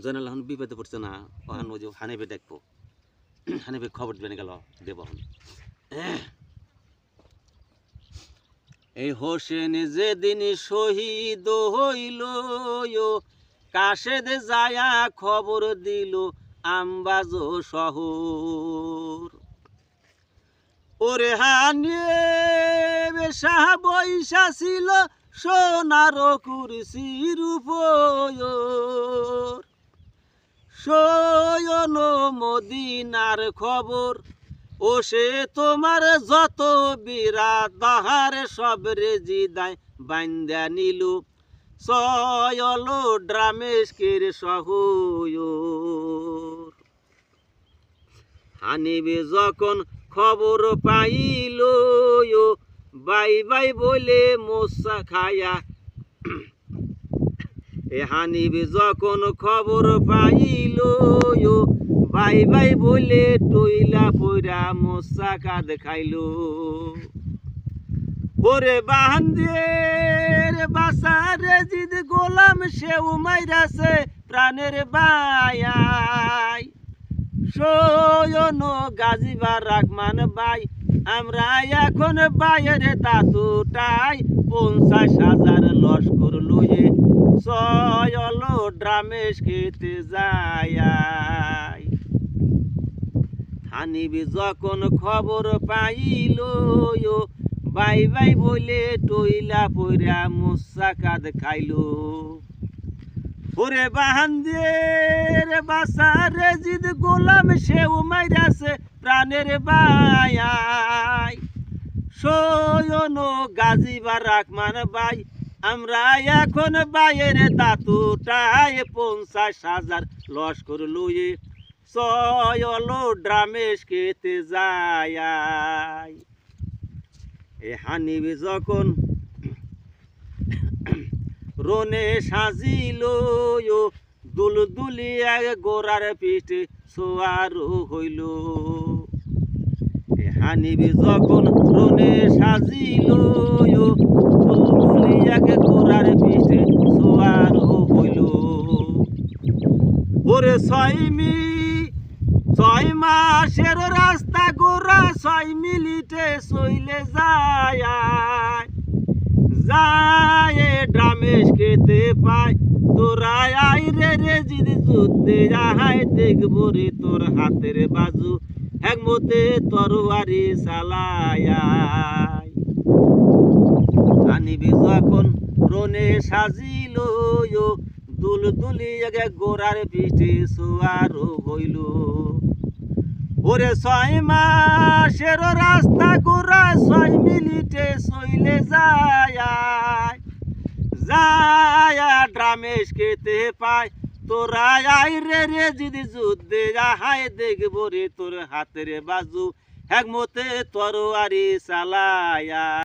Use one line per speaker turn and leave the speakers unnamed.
জয়নাল এখন বিপদে পড়ছে না, ওখান ওই যে হানিফে দেখবো, হানিফে খবর দিবেন গেল দেব। এই হোসেন যেদিন শহীদ হইল, কাশেদ যায়া খবর দিল আমবাজ শহর। ওরে হানিফ শাহ বৈশা ছিল সোনার কুরসির উপর, শয়ন মদিনার খবর ও সে তোমার যত বিরাদার সব রেজিদায় বান্দা নিল সয়ল ড্রামেশকের শহর। হানিবে যখন খবর পাইল, বাই বাই বলে মোসা খায়া, হানিবে যখন খবর পাইল, বাই বাই বলে টইলা পইরা মোসা কাঁদ খাইল। ওরে বাহান্দের বাসার জিদ গোলাম সেও মাইরাছে প্রাণের বায়াই, শয়ন গাজিবার রাখমান বাই, আমরা এখন বাইয়ের দাতুটাই 50,000 লস্কর লয়ে সয়ল ড্রামেশ খেতে যায়। হানিবি যখন খবর পাইল, বাই বাই বলে টইলা পইরা মোসা কাঁদ খাইল। ওরে বাহান্দের বাসার জিদ গোলাম সেও মাইরাছে প্রাণের বায়াই, শয়ন গাজিবার রাখমান বাই, আমরা এখন বাইয়ের দাতুটাই 50,000 লস্কর লয়ে সয়ল ড্রামেশ খেতে যায়। এ হানিবি যখন রনে সাজিল, দুলদুলি এক গোড়ার পিঠে সোয়ার হইল। হানিবি যখন রনে সাজিল, দুলদুলি এক গোড়ার পিঠে সোয়ার হইল। ওরে 6 মাসের রাস্তা গোড়া 6 মিনিটে চইলে যায়, যায় ড্রামেশ খেতে পায়। তোরা আইরে রে যদি যুদ্ধে যাহাই দেখব রে তোর হাতের বাজু একমতে তরোয়ারি চালায়। আনিবি যখন রনে সাজিল, দুলদুলি এক গোড়ার পিঠে সোয়ার হইল। ওরে 6 মাসের রাস্তা গোড়া 6 মিনিটে চইলে যায়, যায় ড্রামেশ খেতে পায়। তোরা আইরে রে যদি যুদ্ধে যাহাই দেখব রে তোর হাতের বাজু একমতে তরোয়ারি চালায়।